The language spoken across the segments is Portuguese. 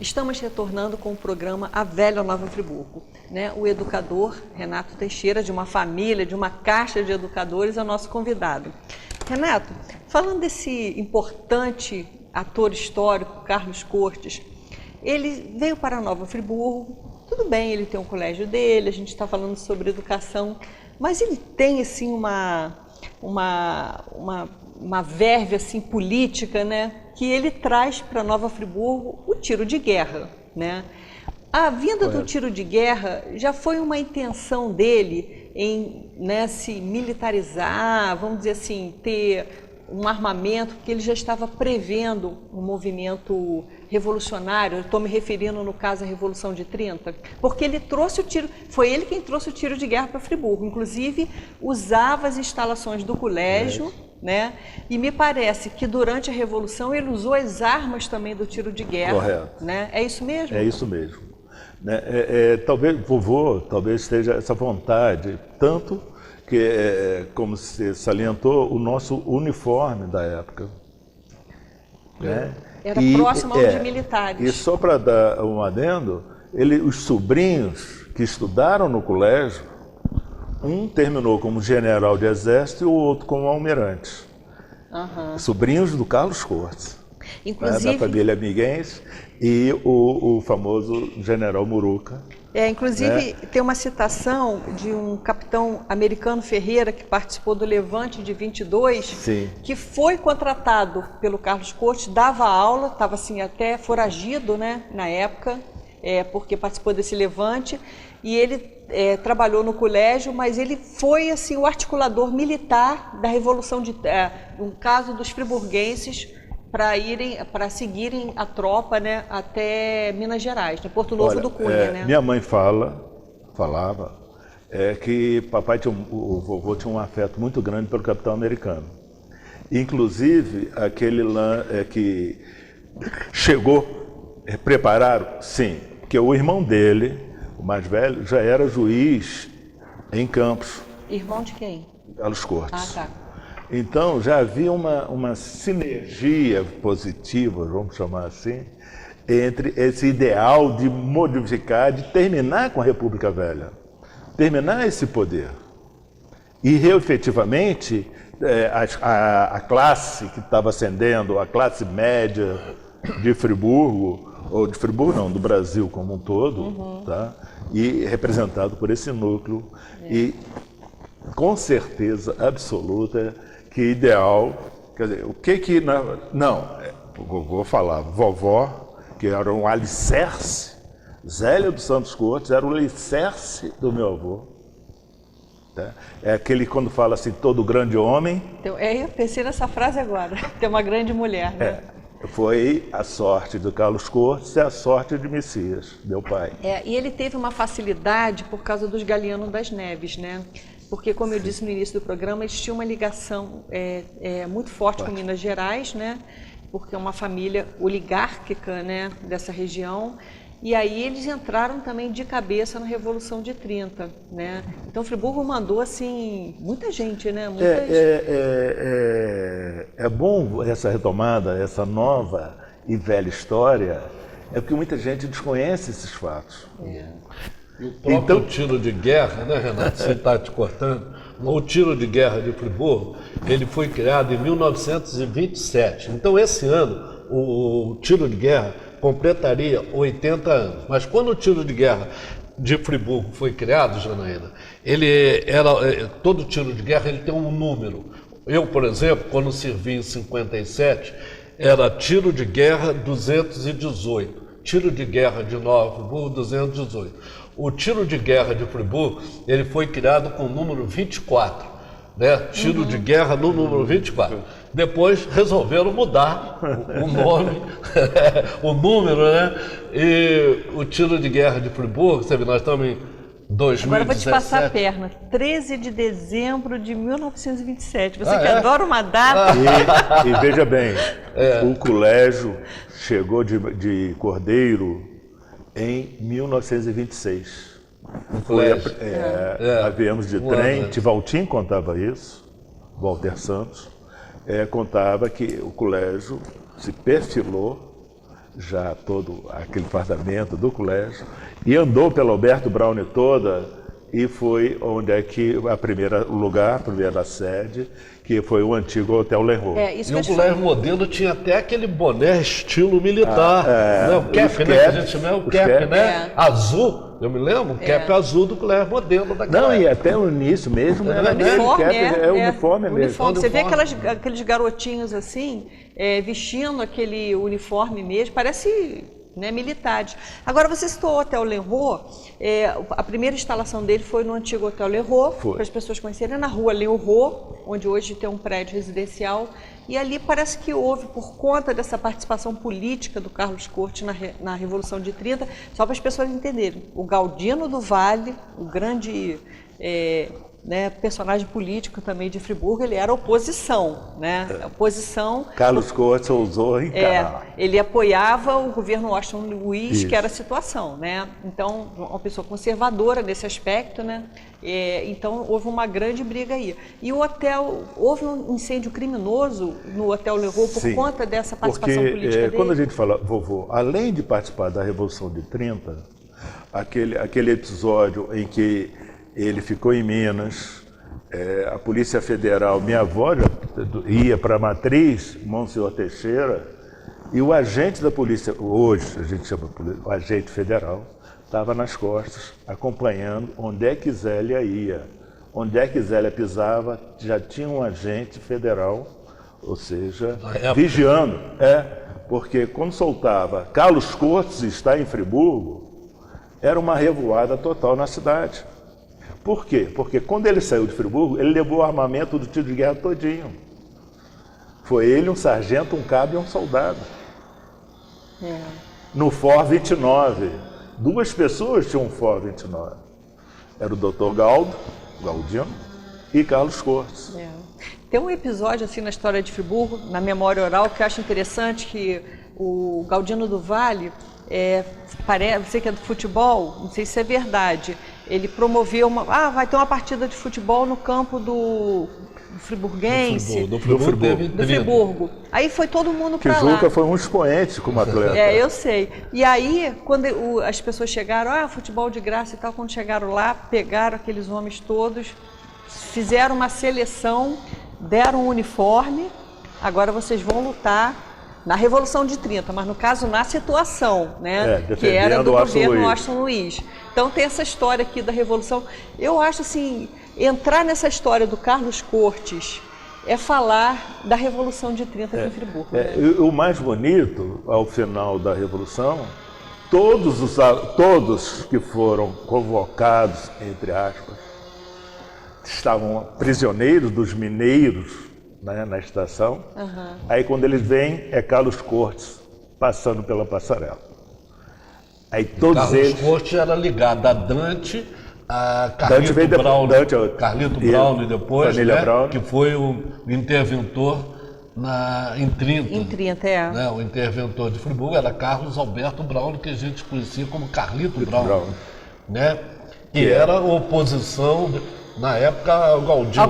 Estamos retornando com o programa A Velha Nova Friburgo. O educador Renato Teixeira, de uma família, de uma caixa de educadores, é o nosso convidado. Renato, falando desse importante ator histórico, Carlos Cortes, ele veio para Nova Friburgo, tudo bem, ele tem um colégio dele, a gente está falando sobre educação, mas ele tem assim uma verve assim, política, que ele traz para Nova Friburgo o tiro de guerra. A vinda do tiro de guerra já foi uma intenção dele em se militarizar, vamos dizer assim, ter um armamento, porque ele já estava prevendo um movimento revolucionário. Estou me referindo, no caso, à Revolução de 30, porque ele trouxe o tiro, foi ele quem trouxe o tiro de guerra para Friburgo, inclusive usava as instalações do colégio, e me parece que durante a Revolução ele usou as armas também do tiro de guerra. Correto. É isso mesmo? É isso mesmo. Talvez, vovô, talvez esteja essa vontade, tanto que, como se salientou, o nosso uniforme da época. Era próximo ao de militares. E só para dar um adendo, os sobrinhos que estudaram no colégio, um terminou como general de exército e o outro como almirante. Sobrinhos do Carlos Cortes, inclusive, da família Miguense, e o famoso general Muruca. Inclusive, tem uma citação de um capitão americano, Ferreira, que participou do Levante de 22, Sim. que foi contratado pelo Carlos Cortes, dava aula, estava assim até foragido, na época, porque participou desse Levante, e ele trabalhou no colégio, mas ele foi assim o articulador militar da Revolução, no caso dos friburguenses, para seguirem a tropa até Minas Gerais, Porto Novo do Cunha. Minha mãe falava que papai o vovô tinha um afeto muito grande pelo capitão americano. Inclusive, aquele que chegou, prepararam, sim, porque o irmão dele, o mais velho, já era juiz em Campos. Irmão de quem? Carlos Cortes. Ah, tá. Então, já havia uma sinergia positiva, vamos chamar assim, entre esse ideal de modificar, de terminar com a República Velha, terminar esse poder. E, efetivamente, a classe que estava ascendendo, a classe média de Friburgo, ou de Friburgo não, do Brasil como um todo, tá? E representado por esse núcleo, e com certeza absoluta que ideal, quer dizer, o que vou falar, vovó, que era um alicerce, Zélia dos Santos Cortes era o alicerce do meu avô. Tá? É aquele quando fala assim, todo grande homem. Então, eu pensei nessa frase agora, ter uma grande mulher, Foi a sorte do Carlos Cortes e a sorte de Messias, meu pai. E ele teve uma facilidade por causa dos Galiano das Neves, Porque, como eu disse no início do programa, eles tinham uma ligação muito forte com Minas Gerais, porque é uma família oligárquica, dessa região. E aí eles entraram também de cabeça na Revolução de 30, Então, Friburgo mandou, assim, muita gente, É bom essa retomada, essa nova e velha história, porque muita gente desconhece esses fatos. E o próprio tiro de guerra, Renato, você está te cortando, o tiro de guerra de Friburgo, ele foi criado em 1927. Então, esse ano, o tiro de guerra completaria 80 anos. Mas quando o tiro de guerra de Friburgo foi criado, Janaína, todo tiro de guerra ele tem um número. Eu, por exemplo, quando servi em 57, era tiro de guerra 218. Tiro de guerra de Nova Friburgo, 218. O tiro de guerra de Friburgo, ele foi criado com o número 24, Tiro de guerra no número 24. Depois resolveram mudar o nome, o número, E o tiro de guerra de Friburgo, sabe, nós estamos em 2017. Agora eu vou te passar a perna. 13 de dezembro de 1927. Você que adora uma data. E veja bem, o colégio chegou de Cordeiro em 1926. Viemos de trem, Tivaltim contava isso, Walter Santos, contava que o colégio se perfilou já todo aquele departamento do colégio, e andou pela Alberto Braune toda, e foi onde é que o primeiro lugar, a primeira sede, que foi o antigo Hotel Leroy. E o colégio modelo tinha até aquele boné estilo militar, né? O cap, né? Que a gente chama o cap, né? Azul, eu me lembro, o cap azul do colégio modelo daquela Não, e até no início mesmo era uniforme, uniforme mesmo. Uniforme. Você vê aqueles garotinhos assim, vestindo aquele uniforme mesmo, parece... né, militares. Agora, você citou o Hotel Leroy, a primeira instalação dele foi no antigo Hotel Leroy, para as pessoas conhecerem, na rua Leroy, onde hoje tem um prédio residencial, e ali parece que houve, por conta dessa participação política do Carlos Cortes na Revolução de 30, só para as pessoas entenderem, o Galdino do Valle, o grande... personagem político também de Friburgo, ele era oposição, né? Oposição. Carlos Cortes ousou encarar. Ele apoiava o governo Washington Luiz, que era a situação, né? Então, uma pessoa conservadora nesse aspecto, né? Então, houve uma grande briga aí. E o hotel, houve um incêndio criminoso no Hotel Leroy por conta dessa participação política dele? Quando a gente fala, vovô, além de participar da Revolução de 30, aquele episódio em que ele ficou em Minas, a Polícia Federal, minha avó ia para a matriz, Monsenhor Teixeira, e o agente da polícia, hoje a gente chama o agente federal, estava nas costas, acompanhando onde é que Zélia ia. Onde é que Zélia pisava, já tinha um agente federal, ou seja, vigiando. Porque quando soltava Carlos Cortes está em Friburgo, era uma revoada total na cidade. Por quê? Porque quando ele saiu de Friburgo, ele levou o armamento do tiro de guerra todinho. Foi ele, um sargento, um cabo e um soldado. No FOR 29. 2 pessoas tinham um FOR 29. Era o Dr. Galdino e Carlos Cortes. Tem um episódio assim na história de Friburgo, na memória oral, que eu acho interessante, que o Galdino do Valle, você que é do futebol, não sei se é verdade, ele promoveu vai ter uma partida de futebol no campo do friburguense. Do Friburgo. Aí foi todo mundo para lá. Tijuca foi um expoente como atleta. Eu sei. E aí, quando as pessoas chegaram, futebol de graça e tal, quando chegaram lá, pegaram aqueles homens todos, fizeram uma seleção, deram um uniforme, agora vocês vão lutar na Revolução de 30, mas no caso na situação, né, que era do governo Washington Luiz. Então tem essa história aqui da Revolução. Eu acho assim, entrar nessa história do Carlos Cortes é falar da Revolução de 30 aqui em Friburgo. O mais bonito, ao final da Revolução, todos que foram convocados, entre aspas, estavam prisioneiros dos mineiros, né, na estação. Aí quando eles vêm, é Carlos Cortes passando pela passarela. Aí todos eles... Carlos Cortes era ligado a Dante, a Carlito Braune depois, né, que foi o interventor em 30. Em 30, né, o interventor de Friburgo era Carlos Alberto Braune, que a gente conhecia como Carlito Braune, né, que era oposição... Na época, ao Galdino.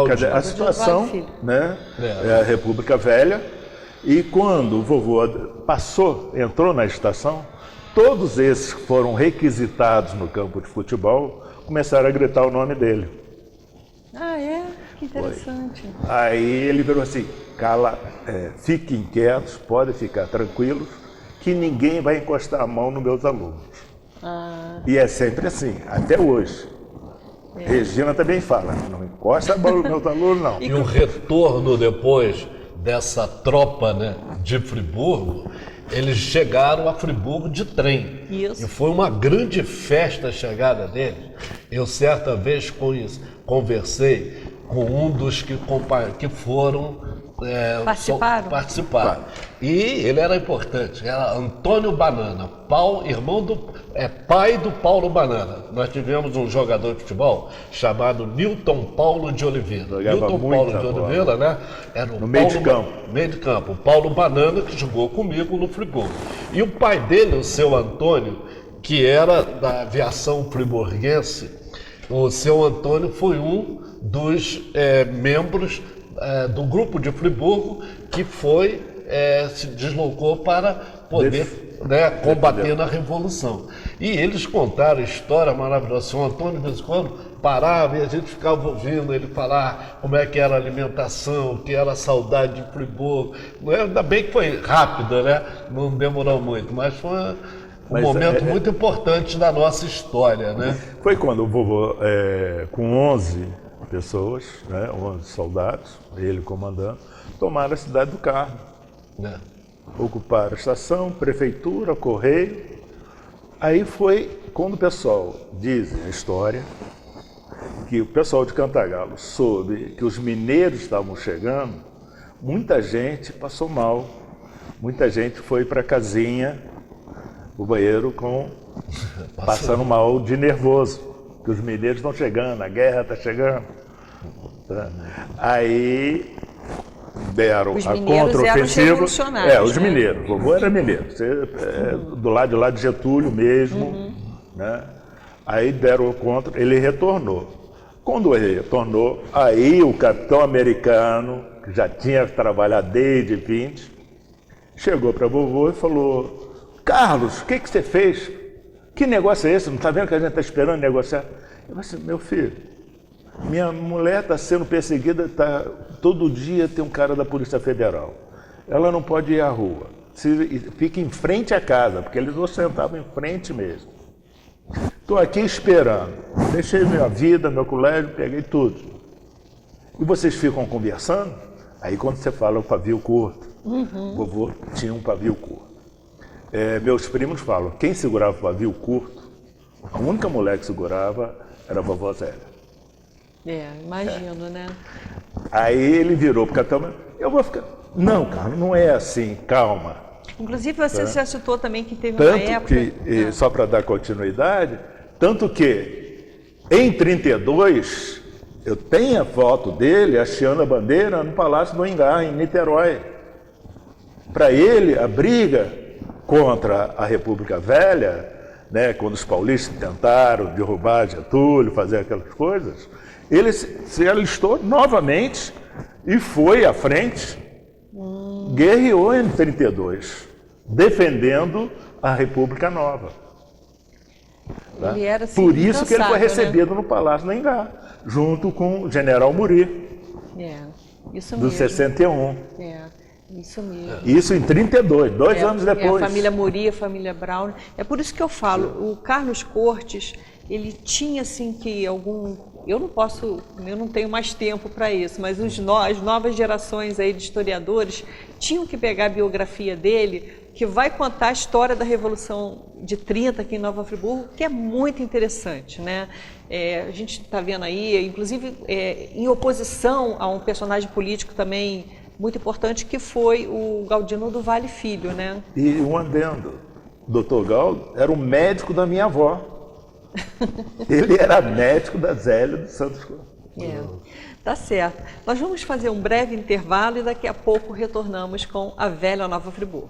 Quer dizer, a situação, né, é a República Velha, e quando o vovô entrou na estação, todos esses que foram requisitados no campo de futebol começaram a gritar o nome dele. Que interessante. Aí ele virou assim, fiquem quietos, podem ficar tranquilos, que ninguém vai encostar a mão nos meus alunos. E é sempre assim, até hoje. Regina também fala, não encosta a mão nos meus alunos, não. E o retorno depois dessa tropa, né, de Friburgo, eles chegaram a Friburgo de trem. Isso. E foi uma grande festa a chegada deles. Eu certa vez conversei com um dos que foram... participaram. E ele era importante, era Antônio Banana, pai do Paulo Banana. Nós tivemos um jogador de futebol chamado Newton Paulo de Oliveira. Oliveira, né? Era o meio de campo. O Paulo Banana, que jogou comigo no Friburgo. E o pai dele, o seu Antônio, que era da aviação friburguense, o seu Antônio foi um dos membros do grupo de Friburgo que foi se deslocou para poder combater na Revolução. E eles contaram a história maravilhosa. O Antônio, de vez em quando, parava e a gente ficava ouvindo ele falar como é que era a alimentação, que era a saudade de Friburgo. Ainda bem que foi rápido, né? Não demorou muito, mas foi um momento muito importante da nossa história, né? Foi quando o vovô, com 11 pessoas, né, 11 soldados, ele comandando, tomaram a cidade do Carmo. Ocuparam a estação, prefeitura, correio. Aí foi quando o pessoal, dizem a história, que o pessoal de Cantagalo soube que os mineiros estavam chegando, muita gente passou mal, muita gente foi para a casinha, o banheiro, passando mal de nervoso, que os mineiros estão chegando, a guerra está chegando. Tá? Aí deram os a contra-ofensiva. Os mineiros, o vovô era mineiro, do lado de lá de Getúlio mesmo, né? Aí deram o contra, ele retornou. Quando ele retornou, aí o capitão americano, que já tinha trabalhado desde 20, chegou para vovô e falou: Carlos, o que você fez? Que negócio é esse? Não está vendo que a gente está esperando negociar? Eu falei assim: meu filho, minha mulher está sendo perseguida, todo dia tem um cara da Polícia Federal. Ela não pode ir à rua. Fica em frente à casa, porque eles sentavam em frente mesmo. Estou aqui esperando. Deixei minha vida, meu colégio, peguei tudo. E vocês ficam conversando? Aí quando você fala o pavio curto, o vovô tinha um pavio curto. Meus primos falam, quem segurava o pavio curto, a única mulher que segurava era a vovó Zélia. Imagino, né? Aí ele virou para o capitão, eu vou ficar... Não, Carlos, não é assim, calma. Inclusive você já citou também que teve tanto uma época... Só para dar continuidade, tanto que em 32 eu tenho a foto dele hasteando a bandeira no Palácio do Engar, em Niterói. Para ele, a briga contra a República Velha, né, quando os paulistas tentaram derrubar Getúlio, fazer aquelas coisas, ele se alistou novamente e foi à frente, guerreou em 32, defendendo a República Nova. Tá? Ele era, assim, por isso que ele foi incansável, recebido no Palácio do Engar, junto com o general Muri, isso do mesmo. 61. Isso mesmo. Isso em 32, dois anos depois. A família Muri, a família Brown. É por isso que eu falo, o Carlos Cortes, ele tinha assim que eu não tenho mais tempo para isso, mas as novas gerações aí de historiadores tinham que pegar a biografia dele, que vai contar a história da Revolução de 30 aqui em Nova Friburgo, que é muito interessante, né? A gente está vendo aí, inclusive em oposição a um personagem político também muito importante, que foi o Galdino do Vale Filho, né? E um adendo, o Dr. Galdo era o médico da minha avó. Ele era médico da Zélia dos Santos Cruz. Tá certo. Nós vamos fazer um breve intervalo e daqui a pouco retornamos com a Velha Nova Friburgo.